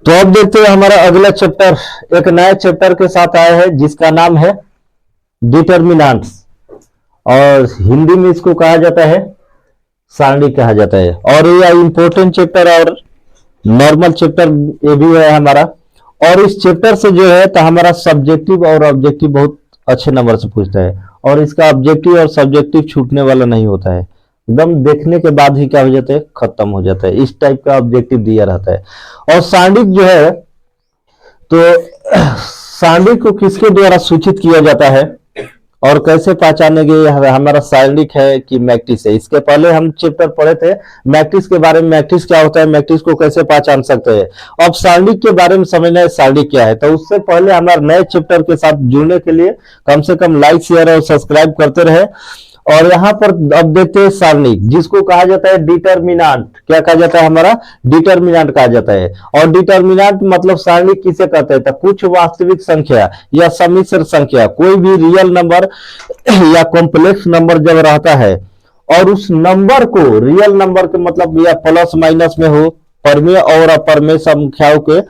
तो अब देखते हैं हमारा अगला चैप्टर, एक नया चैप्टर के साथ आया है जिसका नाम है डिटर्मिनेंट्स, और हिंदी में इसको कहा जाता है सारणी कहा जाता है। और ये इंपॉर्टेंट चैप्टर और नॉर्मल चैप्टर ये भी है हमारा। और इस चैप्टर से जो है तो हमारा सब्जेक्टिव और ऑब्जेक्टिव बहुत अच्छे नंबर से पूछता है, और इसका ऑब्जेक्टिव और सब्जेक्टिव छूटने वाला नहीं होता है, एकदम देखने के बाद ही क्या हो जाता है, खत्म हो जाता है। इस टाइप का ऑब्जेक्टिव दिया रहता है। और सारणिक जो है तो सारणिक को किसके द्वारा सूचित किया जाता है और कैसे पहचानेंगे हमारा सारणिक है कि मैट्रिक्स है। इसके पहले हम चैप्टर पढ़े थे मैट्रिक्स के बारे में, मैट्रिक्स क्या होता है, मैट्रिक्स को कैसे पहचान सकते हैं। अब सारणिक के बारे में समझना है सारणिक क्या है। तो उससे पहले हमारे नए चैप्टर के साथ जुड़ने के लिए कम से कम लाइक शेयर और सब्सक्राइब करते रहे। और यहाँ पर अब देखते हैं सारणिक, जिसको कहा जाता है डिटर्मिनेंट। क्या कहा जाता है, हमारा डिटर्मिनेंट कहा जाता है। और डिटर्मिनेंट मतलब सारणिक किसे कहते हैं, तो कुछ वास्तविक संख्या या सम्मिश्र संख्या, कोई भी रियल नंबर या कॉम्प्लेक्स नंबर जब रहता है और उस नंबर को रियल नंबर के मतलब या प्लस माइनस में हो, परमेय और अपर्मेय संख्याओं के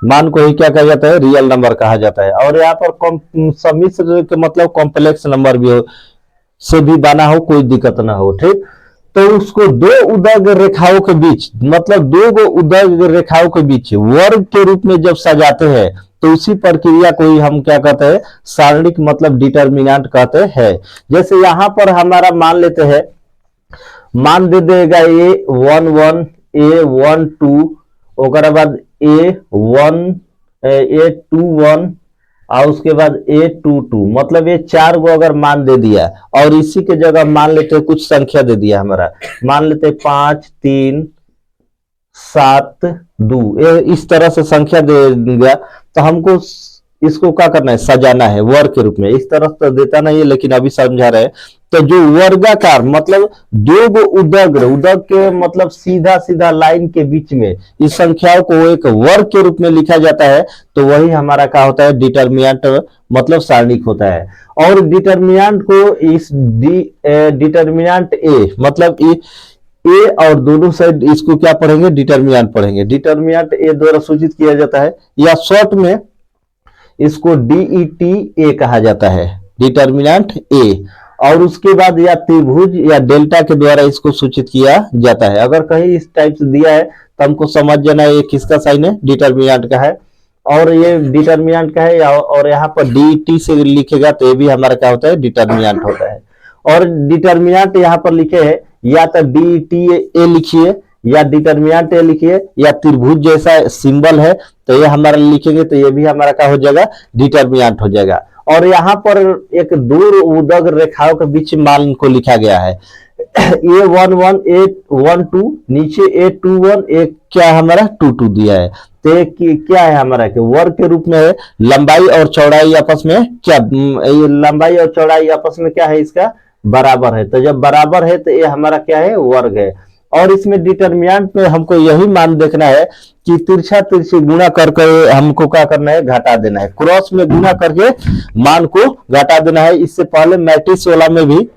मान को ही क्या कहा जाता है, रियल नंबर कहा जाता है। और यहाँ पर सम्मिश्र के मतलब कॉम्प्लेक्स नंबर भी हो से भी बना हो, कोई दिक्कत ना हो, ठीक। तो उसको दो उदग रेखाओं के बीच मतलब दो गो उदग रेखाओं के बीच वर्ग के रूप में जब सजाते हैं तो उसी प्रक्रिया को ही हम क्या कहते हैं, सारणिक मतलब डिटर्मिनेंट कहते हैं। जैसे यहां पर हमारा मान लेते हैं, मान दे देगा A11 A12 ओकरा बाद A21 और उसके बाद A22, मतलब ये चार गो अगर मान दे दिया और इसी के जगह मान लेते हैं कुछ संख्या दे दिया हमारा, मान लेते 5 3 7 2, इस तरह से संख्या दे दिया तो हमको इसको क्या करना है, सजाना है वर्ग के रूप में। इस तरह तो देता नहीं है लेकिन अभी समझा रहे हैं। तो जो वर्गाकार मतलब दो गो उदग के मतलब सीधा सीधा लाइन के बीच में इस संख्याओं को एक वर्ग के रूप में लिखा जाता है, तो वही हमारा क्या होता है, डिटर्मिनेंट मतलब सारणिक होता है। और डिटर्मिनेंट को इस डिटर्मिनेंट ए मतलब ए और दोनों साइड इसको क्या पढ़ेंगे, डिटर्मिनेंट पढ़ेंगे। डिटर्मिनेंट ए द्वारा सूचित किया जाता है, या शॉर्ट में इसको DET A कहा जाता है, डिटर्मिनेंट ए। और उसके बाद या त्रिभुज या डेल्टा के द्वारा इसको सूचित किया जाता है। अगर कहीं इस टाइप से दिया है तो हमको समझ जाना है ये किसका साइन है, डिटर्मिनेंट का है। और ये डिटर्मिनेंट का है, और यहाँ पर DET से लिखेगा तो ये भी हमारा क्या होता है, डिटर्मिनेंट होता है। और डिटर्मिनेंट यहाँ पर लिखे है, या तो DET A लिखिए या डिटर्मिनेंट ए लिखिए, या त्रिभुज जैसा सिंबल है तो ये हमारा लिखेंगे तो ये भी हमारा क्या हो जाएगा, डिटर्मिनेंट हो जाएगा। और यहाँ पर एक दूर उदग रेखाओं के बीच मान को लिखा गया है, A11 A12 नीचे A21 एक क्या हमारा 22 दिया है। तो क्या है हमारा के वर्ग के रूप में है, लंबाई और चौड़ाई आपस में क्या, लंबाई और चौड़ाई आपस में क्या है, इसका बराबर है। तो जब बराबर है तो ये हमारा क्या है, वर्ग है। और इसमें डिटर्मिनेंट में हमको यही मान देखना है कि तिरछा तिरछी गुणा करके हमको क्या करना है, घटा देना है। क्रॉस में गुणा करके मान को घटा देना है। इससे पहले मैट्रिक्स वाला में भी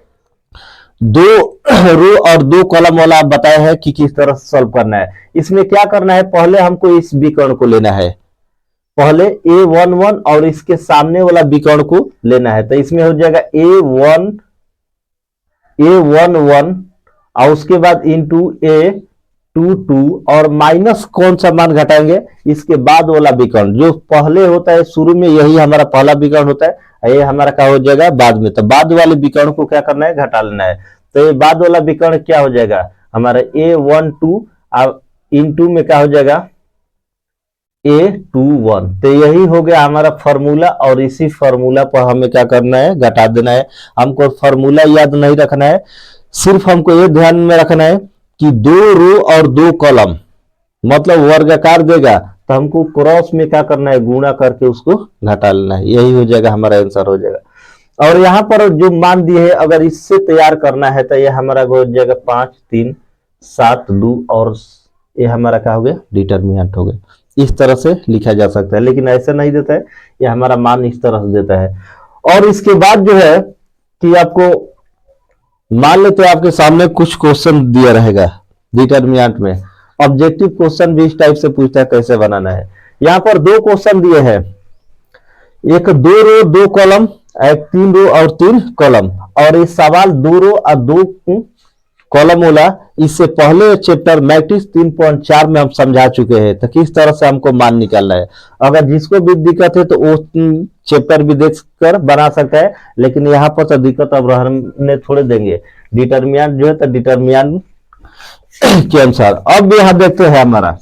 दो रो और दो कॉलम वाला बताया है कि किस तरह से सॉल्व करना है। इसमें क्या करना है, पहले हमको इस विकर्ण को लेना है, पहले A11 और इसके सामने वाला विकर्ण को लेना है। तो इसमें हो जाएगा A11 और उसके बाद इंटू A22 और माइनस कौन सा मान घटाएंगे, इसके बाद वाला विकर्ण जो पहले होता है शुरू में, यही हमारा पहला विकर्ण होता है, ये हमारा क्या हो जाएगा बाद में। तो बाद वाले विकर्ण को क्या करना है, घटा लेना है। तो ये बाद वाला विकर्ण क्या हो जाएगा हमारा A12 और इंटू में क्या हो जाएगा A21। तो यही हो गया हमारा फॉर्मूला। और इसी फॉर्मूला पर हमें क्या करना है, घटा देना है। हमको फॉर्मूला याद नहीं रखना है, सिर्फ हमको ये ध्यान में रखना है कि दो रो और दो कॉलम मतलब वर्गाकार देगा तो हमको क्रॉस में क्या करना है, गुणा करके उसको घटा लेना है। यही हो जाएगा हमारा आंसर हो जाएगा। और यहाँ पर जो मान दिए है अगर इससे तैयार करना है तो ये हमारा हो जाएगा 5 3 7 2 और ये हमारा क्या हो गया, डिटर्मिनेंट हो गया। इस तरह से लिखा जा सकता है, लेकिन ऐसा नहीं देता है, ये हमारा मान इस तरह से देता है। और इसके बाद जो है कि आपको मान लेते हैं आपके सामने कुछ क्वेश्चन दिया रहेगा डिटर्मिनेंट में, ऑब्जेक्टिव क्वेश्चन भी इस टाइप से पूछता है कैसे बनाना है। यहाँ पर दो क्वेश्चन दिए हैं, एक 2 रो 2 कॉलम, एक 3 रो और 3 कॉलम, और ये सवाल 2 रो और 2 कॉलम वाला इससे पहले चैप्टर मैट्रिक्स 3.4 में हम समझा चुके हैं, तो किस तरह से हमको मान निकालना है। अगर जिसको भी दिक्कत है तो वो चैप्टर भी देख कर बना सकता है, लेकिन यहाँ पर तो दिक्कत अब रहने थोड़े देंगे, डिटर्मिनेंट जो है तो डिटर्मिनेंट के अनुसार। अब यहाँ देखते हैं हमारा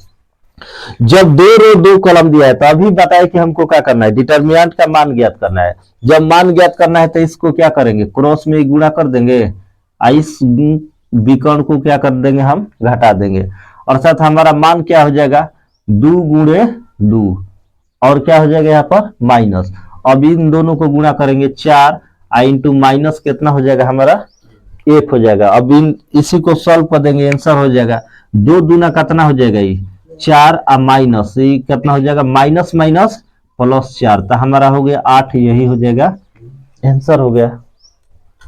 जब 2 रो 2 कॉलम दिया है तो अभी बताया कि हमको क्या करना है, डिटर्मिनेंट का मान ज्ञात करना है। जब मान ज्ञात करना है तो इसको क्या करेंगे, क्रॉस में गुणा कर देंगे, इस विकर्ण को क्या कर देंगे, हम घटा देंगे, अर्थात हमारा मान क्या हो जाएगा 2 गुणे 2, और क्या हो जाएगा यहाँ पर माइनस। अब इन दोनों को गुणा करेंगे 4 इंटू माइनस कितना हो जाएगा हमारा 1 हो जाएगा। अब इसी को सॉल्व कर देंगे, आंसर हो जाएगा 2 दूना कितना हो जाएगा, ये 4 और माइनस ये कितना हो जाएगा, माइनस माइनस प्लस 4, तो हमारा हो गया 8, यही हो जाएगा आंसर हो गया।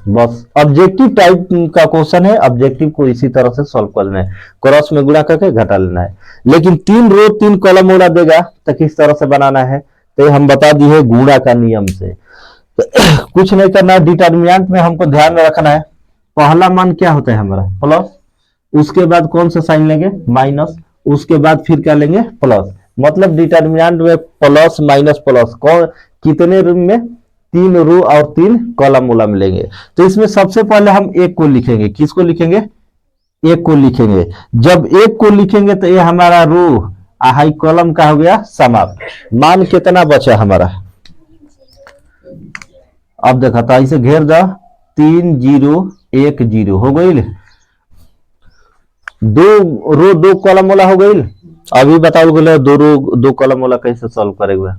बस ऑब्जेक्टिव टाइप का क्वेश्चन है, ऑब्जेक्टिव को इसी तरह से सॉल्व करना है, क्रॉस में गुणा करके घटा लेना है। लेकिन 3 रो 3 कॉलम वाला देगा तो किस तरह से बनाना है, तो हम बता दिए गुणा का नियम से। तो कुछ नहीं करना है, डिटर्मिनेंट में हमको ध्यान में रखना है, पहला मान क्या होता है हमारा प्लस, उसके बाद कौन सा साइन लेंगे माइनस, उसके बाद फिर क्या लेंगे प्लस, मतलब डिटर्मिनेंट में प्लस माइनस प्लस कौन कितने रूम में 3 रो और 3 कॉलम उलम लेंगे। तो इसमें सबसे पहले हम 1 को लिखेंगे, किसको लिखेंगे 1 को लिखेंगे। जब 1 को लिखेंगे तो ये हमारा रो हाई कॉलम का हो गया समाप्त। मान कितना बचा हमारा, अब देखा था इसे घेर दो 3 0 1 0 हो गई, 2 रो 2 कॉलम वाला हो गई। अभी बताओ बोले 2 रो 2 कॉलम वाला कैसे सॉल्व करेगा,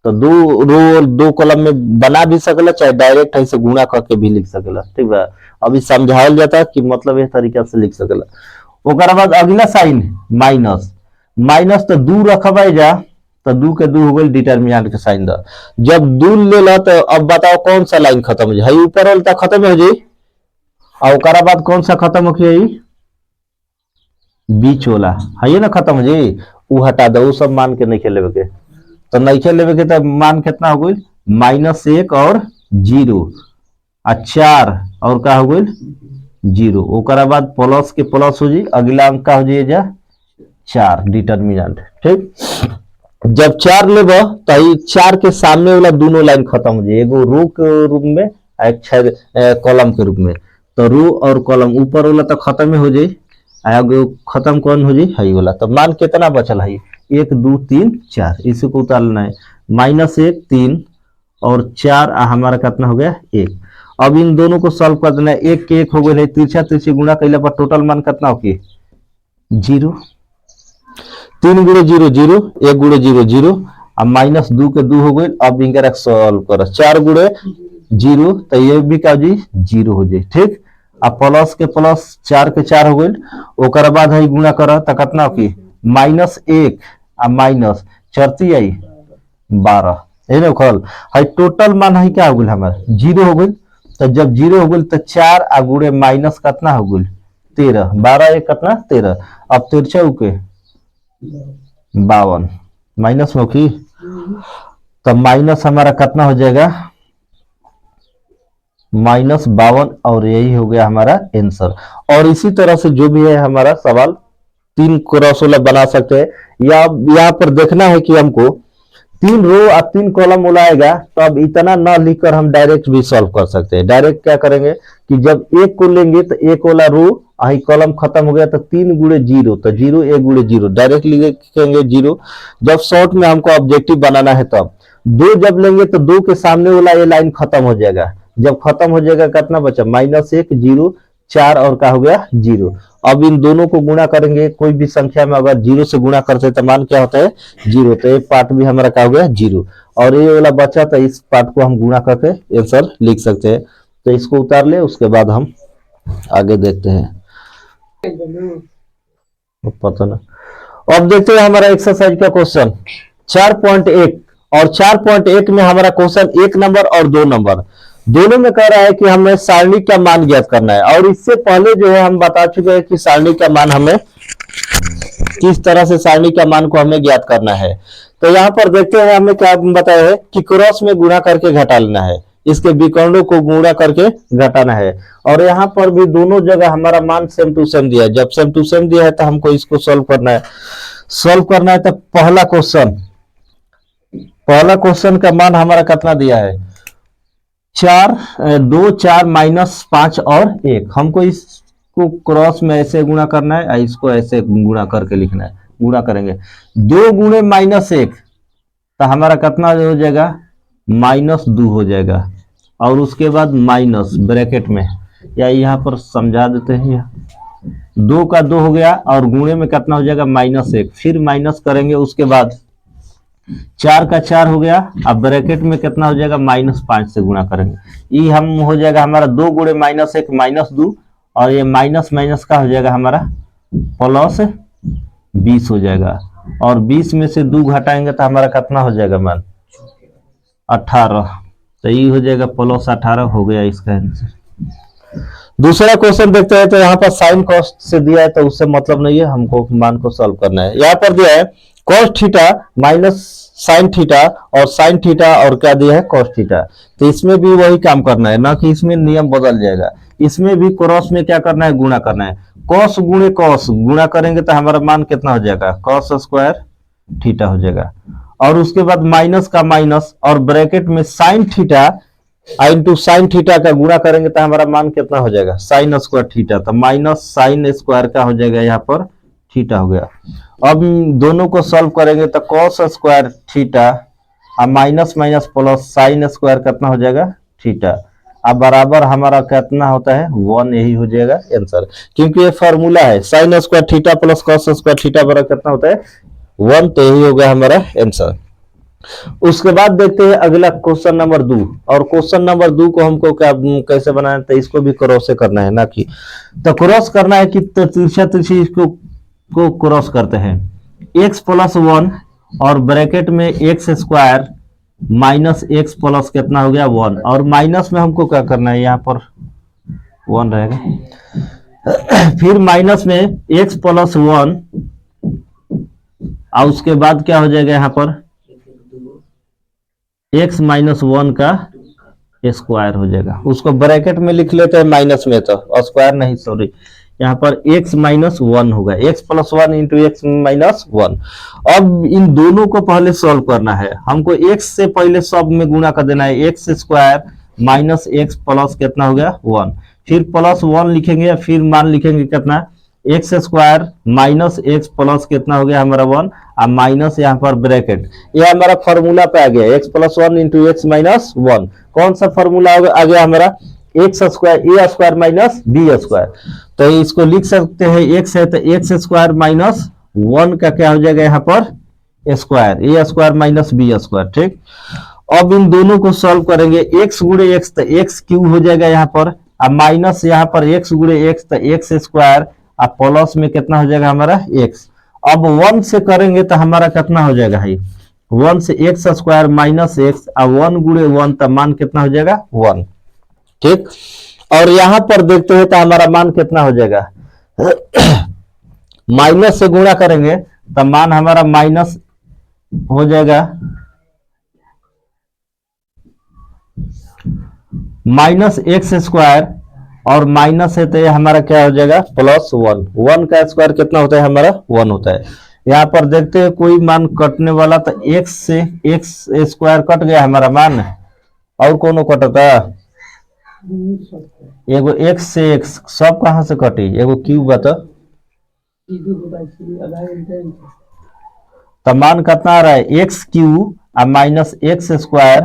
तो 2 रो 2 कॉलम में बना भी सकला, चाहे डायरेक्ट ऐसे गुणा करके भी लिख सकला, ठीक है। अभी समझाया जाता है कि मतलब इस तरीका से लिख सकला। ओकर बाद अगला साइन माइनस, माइनस तो 2 रखबे जा तो 2 के 2 हो गई, डिटर्मिनेंट के साइन द, जब 2 ले लो तो अब बताओ कौन सा लाइन खत्म हो जाए, ऊपर वाला तो खत्म हो जाए, और ओकर बाद कौन सा खत्म हो गया, बीच वाला है ना खत्म हो जाए, वो हटा दो, सब मान के नहीं खेलेवे के, तो नहीं खेलेवे के तो मान कितना हो गई -1 और 0 और 4 और क्या हो गई 0, ओकर बाद प्लस के प्लस हो जाए, अगला अंक का हो जाए जा 4 डिटर्मिनेंट, ठीक। जब 4 लेब तो 4 के सामने वाला दोनों लाइन खत्म हो जाए, एगो रो के रूप में एक कॉलम के रूप में, तो रो और कॉलम ऊपर वाला तो खत्म हो जाए, आगे खत्म कौन हो जाए हाई वाला। तो मान कितना बचल है 1 2 3 4, इसी को उतारना है -1 3 और 4 हमारा कितना हो गया 1। अब इन दोनों को सॉल्व कर देना है, 1 के 1 हो गए, तिरछा तिरछी गुणा कैला पर टोटल मान कितना हो गया 0, 3 गुणे 0 0, 1 गुणे 0 0, अब -2 के 2 हो गए। अब इनका सॉल्व कर 4 गुणे 0 तो ये भी का जी 0 हो जाए, ठीक। अब प्लस के प्लस 4 के 4 हो गए, ओकर बाद है गुणा कर तो कितना की -1 आ माइनस 4 आई 12, है ना खल है, टोटल मान है क्या हो गई हमारा 0 हो गई। तो जब 0 हो गई तो 4 आ गुणे माइनस कितना हो गई 13, 12 1 कितना 13, अब 13 के 52 माइनस में की, तो माइनस हमारा कितना हो जाएगा -52, और यही हो गया हमारा आंसर। और इसी तरह से जो भी है हमारा सवाल 3 क्रॉस वाला बना सकते हैं, या यहाँ पर देखना है कि हमको 3 रो और 3 कॉलम बुलाएगा, तो अब इतना ना लिखकर हम डायरेक्ट भी सॉल्व कर सकते हैं। डायरेक्ट क्या करेंगे कि जब 1 को लेंगे तो 1 वाला रो आई कॉलम खत्म हो गया तो 3 गुणे 0, तो 0 1 गुणे 0 डायरेक्ट लिखेंगे 0। जब शॉर्ट में हमको ऑब्जेक्टिव बनाना है तब 2 जब लेंगे तो 2 के सामने वाला ये लाइन खत्म हो जाएगा, जब खत्म हो जाएगा कितना बचा -1 0 4 और क्या हो गया 0। अब इन दोनों को गुणा करेंगे, कोई भी संख्या में अगर 0 से गुणा करते हैं तो मान क्या होता है 0, तो एक पार्ट भी हमारा क्या हो गया 0, और ये वाला बचा तो इस पार्ट को हम गुणा करके आंसर लिख सकते हैं। तो इसको उतार ले, उसके बाद हम आगे देखते हैं, पता ना। अब देखते हैं हमारा एक्सरसाइज का क्वेश्चन 4.1, और 4.1 में हमारा क्वेश्चन 1 नंबर और 2 नंबर दोनों में कह रहा है कि हमें सारणी का मान ज्ञात करना है। और इससे पहले जो है हम बता चुके हैं कि सारणी का मान हमें किस तरह से सारणी का मान को हमें ज्ञात करना है। तो यहाँ पर देखते हैं हमें क्या बताया है कि क्रॉस में गुणा करके घटा लेना है, इसके विकर्णों को गुणा करके घटाना है। और यहाँ पर भी दोनों जगह हमारा मान सेम टू सेम दिया है। जब सेम टू सेम दिया है तो हमको इसको सॉल्व करना है। सॉल्व करना है तो पहला क्वेश्चन का मान हमारा कितना दिया है, 4 2 4 -5 और 1। हमको इसको क्रॉस में ऐसे गुणा करना है, इसको ऐसे गुणा करके लिखना है। गुणा करेंगे 2 गुणे -1 तो हमारा कितना हो जाएगा, -2 हो जाएगा। और उसके बाद माइनस ब्रैकेट में, या यहाँ पर समझा देते हैं, 2 का 2 हो गया और गुणे में कितना हो जाएगा, -1। फिर माइनस करेंगे, उसके बाद 4 का 4 हो गया। अब ब्रैकेट में कितना हो जाएगा, -5 से गुणा करेंगे। ये हम हो जाएगा हमारा 2 गुणे -1 -2, और ये माइनस माइनस का हो जाएगा हमारा +20 हो जाएगा। और 20 में से 2 घटाएंगे तो हमारा कितना हो जाएगा मान, 18। तो ये हो जाएगा +18 हो गया इसका आंसर। दूसरा क्वेश्चन देखते हैं। तो यहाँ पर साइन कॉस्ट से दिया है तो उससे मतलब नहीं है, हमको मान को सॉल्व करना है। यहाँ पर दिया है cos theta minus sine theta, और साइन थीटा और क्या दिया है, cos थीटा। तो इसमें भी वही काम करना है, ना कि इसमें नियम बदल जाएगा। इसमें भी क्रॉस में क्या करना है, गुणा करना है। cos गुणे cos गुणा करेंगे तो हमारा मान कितना हो जाएगा, cos स्क्वायर थीटा हो जाएगा। और उसके बाद माइनस का माइनस, और ब्रैकेट में sine theta into sine theta का गुणा करेंगे तो हमारा मान कितना हो जाएगा, साइन स्क्वायर थीटा। तो माइनस साइन स्क्वायर का हो जाएगा यहाँ पर थीटा हो गया। अब दोनों को सॉल्व करेंगे तो cos स्क्वायर थीटा और minus minus plus sine square कितना हो जाएगा, थीटा। अब बराबर हमारा कितना होता है, 1। यही हो जाएगा आंसर, क्योंकि ये फॉर्मूला है sine square theta plus cos square theta बराबर कितना होता है, 1। तो यही हो गया हमारा आंसर। उसके बाद देखते हैं अगला क्वेश्चन नंबर 2। और क्वेश्चन नंबर 2 को हमको क्या कैसे बनाना है, तो इसको भी क्रॉस से करना है, ना कि तो क्रॉस करना है कि तो तिरछा तिरछी इसको क्रॉस करते हैं। x + 1 और ब्रैकेट में x square minus x plus कितना हो गया, 1। और माइनस में हमको क्या करना है, यहाँ पर 1 रहेगा। फिर माइनस में x + 1 और उसके बाद क्या हो जाएगा, यहाँ पर x - 1 का स्क्वायर हो जाएगा। उसको ब्रैकेट में लिख लेते हैं माइनस में, तो स्क्वायर नहीं, सॉरी, यहाँ पर x - 1 होगा, x + 1 × x - 1। अब इन दोनों को पहले सॉल्व करना है। हमको x से पहले सब में गुणा कर देना है, x square minus x plus कितना हो गया, 1। फिर +1 लिखेंगे, फिर मान लिखेंगे कितना, x square minus x plus कितना हो गया हमारा 1, और माइनस यहाँ पर ब्रैकेट। ये हमारा फॉर्मूला पे आ गया, x + 1 × x - 1। कौन सा फॉर्मूला आ गया हमारा, x square a square minus b square. तो इसको लिख सकते हैं, x है तो x स्क्वायर माइनस 1 का क्या हो जाएगा यहाँ पर, square a square minus b square. ठीक, अब इन दोनों को सॉल्व करेंगे, x गुणे x तो x क्यूब हो जाएगा यहाँ पर, और माइनस यहाँ पर x गुणे x तो x स्क्वायर, और प्लस में कितना हो जाएगा हमारा x। अब 1 से करेंगे तो हमारा कितना हो जाएगा है, 1 से x स्क्वायर माइनस x, और 1 गुणे 1 तो मान कितना हो जाएगा, 1। ठीक, और यहां पर देखते हैं तो हमारा मान कितना हो जाएगा, माइनस से गुणा करेंगे तो मान हमारा माइनस हो जाएगा माइनस x स्क्वायर, और माइनस है तो ये हमारा क्या हो जाएगा, +1। 1 का स्क्वायर कितना होता है हमारा, 1 होता है। यहाँ पर देखते हैं कोई मान कटने वाला, तो x से x स्क्वायर कट गया हमारा मान, और कौन कटता, एगो x से x, सब कहां से कटी, एगो क्यूब बता, तो मान कितना आ रहा है, x क्यूब और माइनस x स्क्वायर,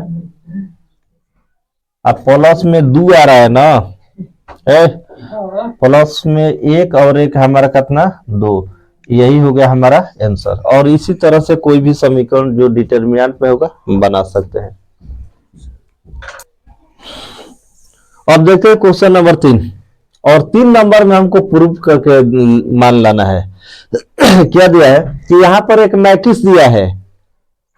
और प्लस में 2 आ रहा है ना, प्लस में 1 और 1 हमारा कितना, 2। यही हो गया हमारा आंसर। और इसी तरह से कोई भी समीकरण जो डिटरमिनेंट में होगा हम बना सकते हैं। अब देखते हैं क्वेश्चन नंबर 3। और 3 नंबर में हमको प्रूव करके मान लाना है। क्या दिया है कि यहाँ पर एक मैट्रिक्स दिया है,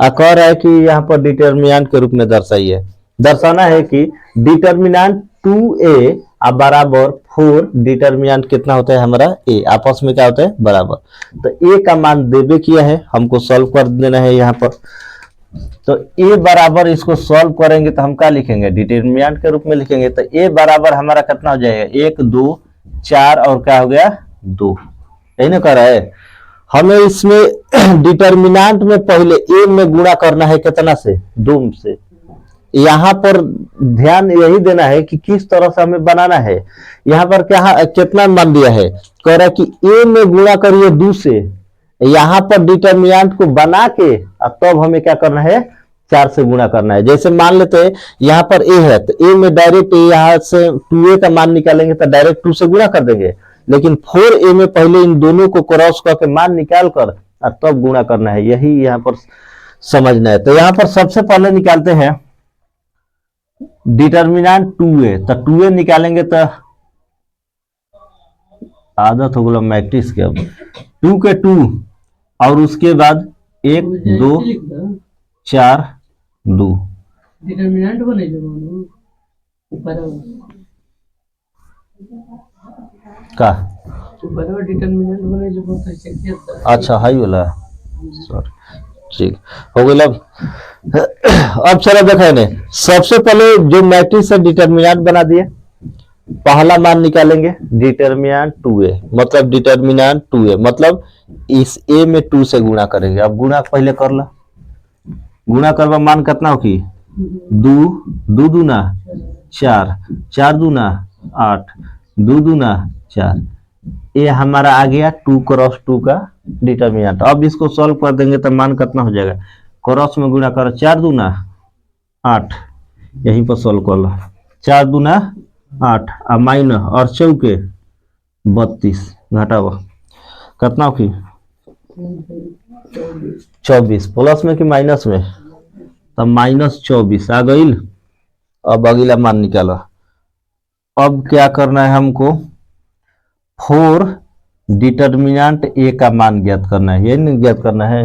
कह रहा है कि यहाँ पर डिटरमिनेंट के रूप में दर्शाइए। दर्शाना है कि डिटरमिनेंट 2a अब बराबर 4 डिटर्मिनेंट कितना होता है हमारा ए, आपस में क्या होता है बराबर। तो ए का मान देवे किया है, हमको सॉल्व कर देना है यहाँ पर। तो ए बराबर इसको सॉल्व करेंगे तो हम क्या लिखेंगे, डिटर्मिनेंट के रूप में लिखेंगे। तो ए बराबर हमारा कितना हो जाएगा, 1 2 4 और क्या हो गया 2, यही ना कर रहा है। हमें इसमें डिटर्मिनेंट में पहले ए में गुणा करना है कितना से, 2 से। यहाँ पर ध्यान यही देना है कि किस तरह से हमें बनाना है। यहाँ पर क्या कितना मान दिया है, कह रहा है कि ए में गुणा करिए 2 से। यहाँ पर डिटर्मिनेंट को बना के अब तब हमें क्या करना है, 4 से गुणा करना है। जैसे मान लेते हैं यहाँ पर ए है, तो ए में डायरेक्ट यहाँ से 2a का मान निकालेंगे तो डायरेक्ट 2 से गुणा कर देंगे, लेकिन 4a में पहले इन दोनों को क्रॉस करके मान निकाल कर और तब गुणा करना है, यही यहाँ पर समझना है। तो यहाँ पर सबसे पहले निकालते हैं डिटर्मिनेंट 2a। तो 2a निकालेंगे तो आदत हो गया मैट्रिक्स के, अब 2 के 2 और उसके बाद 1 2 4 2 डिटर्मिनेंट बने जो ऊपर का ऊपर डिटर्मिनेंट बने जो बहुत अच्छे से। अच्छा हाई वाला, सॉरी ठीक हो गया। अब चलो देखा ने सबसे पहले जो मैट्रिक्स है डिटर्मिनेंट बना दिए, पहला मान निकालेंगे डिटर्मिनेंट 2a, मतलब डिटर्मिनेंट 2a मतलब इस a में 2 से गुणा करेंगे। अब गुणा पहले कर ला, गुणा करवा मान कितना होगी 2 2 दूना 4 4 दूना 8 2 दूना 4, ये हमारा आ गया 2 क्रॉस 2 का डिटर्मिनेंट। अब इसको सॉल्व कर देंगे तो मान कितना हो जाएगा, क्रॉस में गुणा करो 4 दूना 8, यहीं पर सॉल्व कर लो 4 दूना 8 और माइनस और चौके 32 घटाओ कितना होगी 24, प्लस में कि माइनस में, तब -24 आ गई। अब अगला मान निकालो। अब क्या करना है हमको, 4 डिटर्मिनेंट ए का मान ज्ञात करना है, ये नहीं ज्ञात करना है।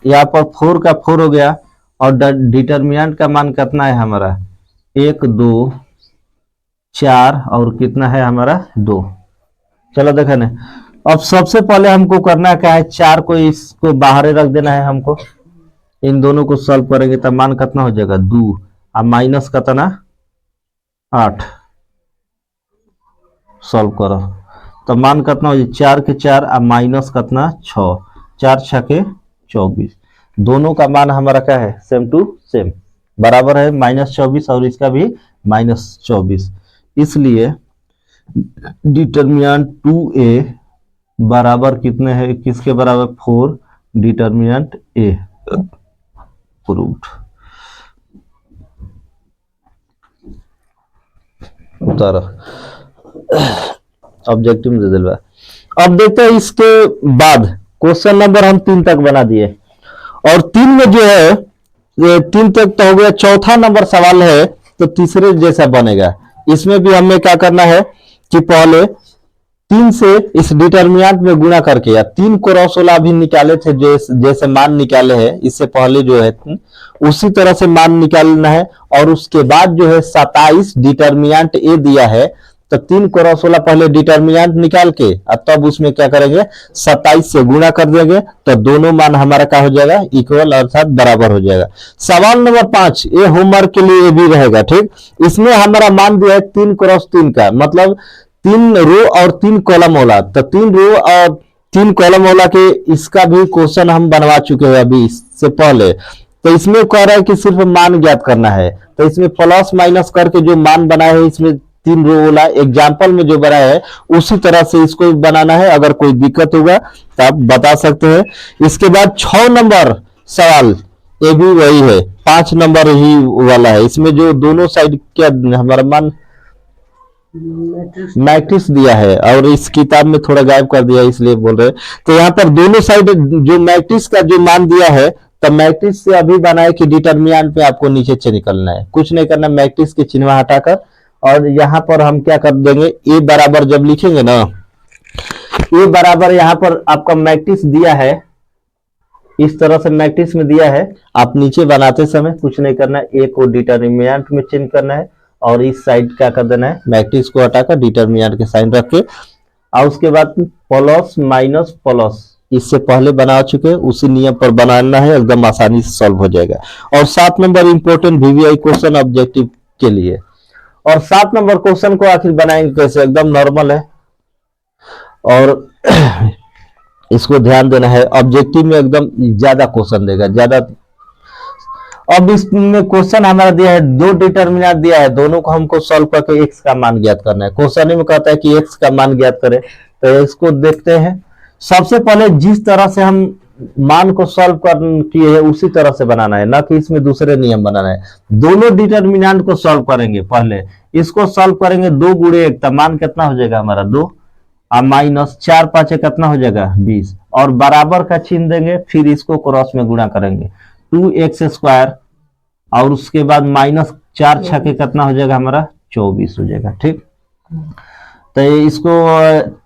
यहाँ पर 4 का 4 हो गया और डिटर्मिनेंट का मान कितना है हमारा 1 2 4 और कितना है हमारा 2। चलो देखा ना, अब सबसे पहले हमको करना क्या है, 4 को इसको बाहर रख देना है हमको। इन दोनों को सॉल्व करेंगे तो मान कितना हो जाएगा 2 और माइनस कितना 8, सॉल्व करो तो मान कितना हो जाए 4 के 4 और माइनस कितना 6, 4 6 के 24। दोनों का मान हमारा क्या है सेम टू सेम बराबर है -24 और इसका भी -24। इसलिए डिटर्मिनेंट 2a बराबर कितने है, किसके बराबर 4 डिटर्मिनेंट a प्रूव्ड। उतारो ऑब्जेक्टिव दे दिलवा। अब देखते हैं इसके बाद क्वेश्चन नंबर हम 3 तक बना दिए और 3 में जो है 3 तक तो हो गया, चौथा नंबर सवाल है तो तीसरे जैसा बनेगा। इसमें भी हमें क्या करना है कि पहले 3 से इस डिटर्मिनेंट में गुणा करके या 3 क्रॉस वाला भी निकाले थे, जैसे मान निकाले हैं इससे पहले जो है उसी तरह से मान निकालना है। और उसके बाद जो है 27 डिटर्मिनेंट ए दिया है तो 3 क्रॉस वाला पहले डिटर्मिनेंट निकाल के और तब उसमें क्या करेंगे 27 से गुणा कर देंगे तो दोनों मान हमारा क्या हो जाएगा इक्वल अर्थात बराबर हो जाएगा। सवाल नंबर 5 ये होमवर्क के लिए भी रहेगा, ठीक। इसमें हमारा मान दिया है 3 क्रॉस 3 का, मतलब 3 रो और 3 कॉलम वाला। तो 3 रो और 3 कॉलम वाला के इसका भी क्वेश्चन हम बनवा चुके हैं अभी इससे पहले। तो इसमें कह रहा है कि सिर्फ मान ज्ञात करना है, तो इसमें प्लस माइनस करके जो मान बनाए हैं इसमें 3 रो वाला एग्जाम्पल में जो बनाया है उसी तरह से इसको बनाना है। अगर कोई दिक्कत होगा तो आप बता सकते हैं। इसके बाद 6 नंबर सवाल ये भी वही है, 5 नंबर ही वाला है। इसमें जो दोनों साइड क्या हमारा मान मैट्रिक्स दिया है और इस किताब में थोड़ा गायब कर दिया इसलिए बोल रहे हैं। तो यहाँ पर दोनों साइड जो मैट्रिक्स का जो मान दिया है तो मैट्रिक्स से अभी बनाए कि डिटर्मिनेंट पे आपको नीचे से निकलना है, कुछ नहीं करना, मैट्रिक्स के चिन्ह हटाकर। और यहाँ पर हम क्या कर देंगे ए बराबर जब लिखेंगे ना, ए बराबर यहाँ पर आपका मैट्रिक्स दिया है, इस तरह से मैट्रिक्स में दिया है। आप नीचे बनाते समय कुछ नहीं करना है, ए को डिटर्मिनेंट में चेंज करना है और इस साइड क्या कर देना है, मैट्रिक्स को हटाकर डिटर्मिनेंट के साइन रख के, और उसके बाद प्लस माइनस प्लस इससे पहले बना चुके, उसी नियम पर बनाना है, एकदम आसानी से सॉल्व हो जाएगा। और 7 number important VVI question objective के लिए। और 7 नंबर क्वेश्चन को आखिर बनाएंगे कैसे, एकदम नॉर्मल है और इसको ध्यान देना है। ऑब्जेक्टिव में एकदम ज्यादा क्वेश्चन देगा, ज्यादा। अब इसमें क्वेश्चन हमारा दिया है, 2 डिटर्मिनेंट दिया है, दोनों को हमको सॉल्व करके एक्स का मान ज्ञात करना है। क्वेश्चन में कहता है कि एक्स का मान ज्ञात करें, तो इसको देखते हैं। सबसे पहले जिस तरह से हम मान को सॉल्व कर किए हैं उसी तरह से बनाना है, ना कि इसमें दूसरे नियम बनाना है। दोनों डिटर्मिनेंट को सॉल्व करेंगे, पहले इसको सॉल्व करेंगे 2 गुणे 1, तब मान कितना हो जाएगा हमारा 2, और माइनस 4 5 कितना हो जाएगा 20, और बराबर का चिन्ह देंगे, फिर इसको क्रॉस में गुणा करेंगे 2x², और उसके बाद माइनस 4 6 के कितना हो जाएगा हमारा 24 हो जाएगा। ठीक, तो इसको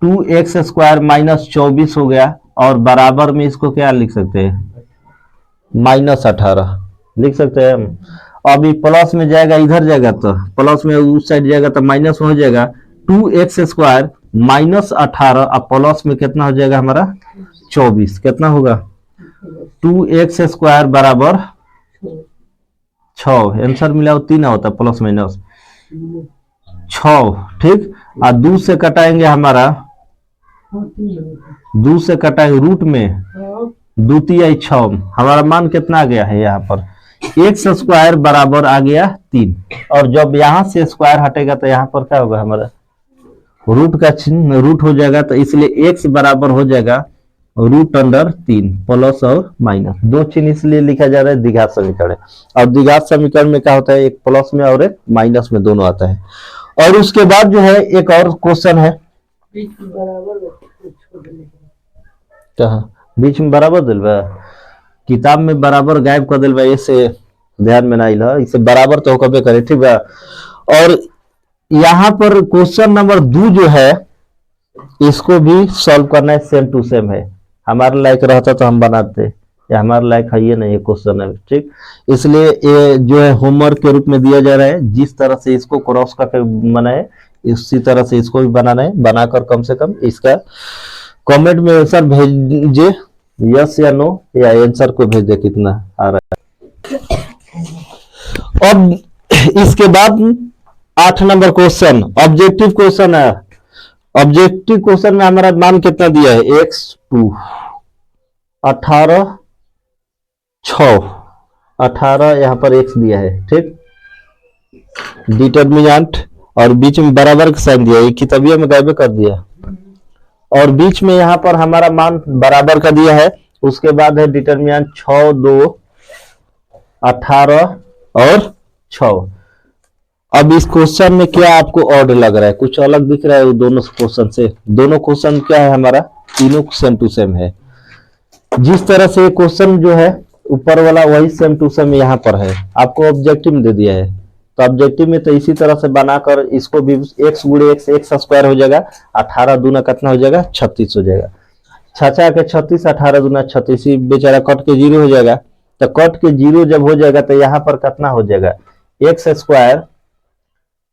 2x² माइनस 24 हो गया, और बराबर में इसको क्या लिख सकते हैं, -18 लिख सकते हैं हम। अभी प्लस में जाएगा, इधर जाएगा तो प्लस में उस साइड जाएगा तो माइनस हो जाएगा 2x² माइनस 18, अब प्लस में कितना हो जाएगा हमारा 24, कितना होगा 2x² बराबर 6, आंसर मिला 3 होता प्लस माइनस 6। ठीक, और 2 से कटाएंगे हमारा, 2 से कटाएंगे रूट में 2 तिहाई 6, हमारा मान कितना आ गया है यहाँ पर x² बराबर आ गया 3, और जब यहाँ से स्क्वायर हटेगा तो यहाँ पर क्या होगा हमारा रूट का चिन्ह रूट हो जाएगा, तो इसलिए x बराबर हो जाएगा √3 प्लस और माइनस, 2 चिन्ह इसलिए लिखा जा रहा है द्विघात समीकरण। और द्विघात समीकरण में क्या होता है, एक प्लस में और एक माइनस में दोनों आता है। और उसके बाद जो है एक और क्वेश्चन है, बीच में बराबर दिलवा, किताब में बराबर गायब कर दिलवा, इसे ध्यान में ना आइल, इसे बराबर तो कबे करे। ठीक है, और यहाँ पर क्वेश्चन नंबर 2 जो है इसको भी सॉल्व करना है, सेम टू सेम है। हमारे लायक रहता तो हम बनाते, या हमारे लायक है ये नहीं, ये क्वेश्चन है। ठीक, इसलिए ये जो है होमवर्क के रूप में दिया जा रहा है, जिस तरह से इसको क्रॉस करके बनाए इसी तरह से इसको भी बनाना है, बनाकर कम से कम इसका कमेंट में आंसर भेजिए, यस या नो, या आंसर को भेज दे कितना आ रहा है। अब इसके बाद 8 नंबर क्वेश्चन ऑब्जेक्टिव क्वेश्चन है। ऑब्जेक्टिव क्वेश्चन में हमारा मान कितना दिया है, x2 18 6, 18 यहाँ पर x दिया है। ठीक, डिटर्मिनेंट और बीच में बराबर का साइन दिया है, किताबिया में गायब कर दिया, और बीच में यहाँ पर हमारा मान बराबर का दिया है। उसके बाद है डिटर्मिनेंट 6 2 18 और 6। अब इस क्वेश्चन में क्या आपको ऑड लग रहा है, कुछ अलग दिख रहा है दोनों क्वेश्चन से? दोनों क्वेश्चन क्या है हमारा, तीनों सेम टू सेम है। जिस तरह से क्वेश्चन जो है ऊपर वाला वही सेम टू सेम यहाँ पर है, आपको ऑब्जेक्टिव में दे दिया है। तो ऑब्जेक्टिव में तो इसी तरह से बनाकर इसको भी x गुणे x² हो जाएगा, 18 दूना कितना हो जाएगा 36 हो जाएगा, 6 के 36, 18 दूना 36, बेचारा कट के 0 हो जाएगा। तो कट के 0 जब हो जाएगा तो यहाँ पर कितना हो जाएगा x²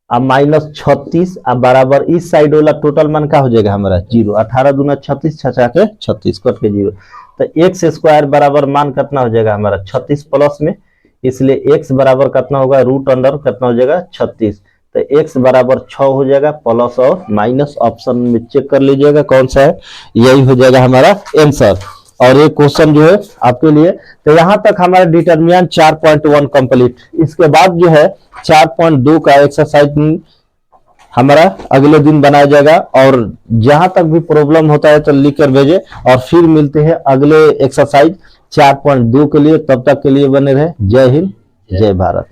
अब माइनस 36 अब बराबर इस साइड वाला टोटल मान का हो जाएगा हमारा 0, 18 दूना 36, 6 के 36 कट के 0, तो x² बराबर मान कितना हो जाएगा हमारा 36 प्लस में, इसलिए x बराबर कितना होगा √अंडर कितना हो जाएगा 36, तो x बराबर 6 हो जाएगा, प्लस और माइनस ऑप्शन में चेक कर लीजिएगा कौन सा है, यही हो जाएगा हमारा आंसर। और ये क्वेश्चन जो है आपके लिए, तो यहाँ तक हमारा डिटर्मिनेंट 4.1 कंप्लीट। इसके बाद जो है 4.2 का एक्सरसाइज हमारा अगले दिन बनाया जाएगा, और जहां तक भी प्रॉब्लम होता है तो लिख कर भेजे, और फिर मिलते हैं अगले एक्सरसाइज 4.2 के लिए। तब तक के लिए बने रहे। जय हिंद, जय भारत।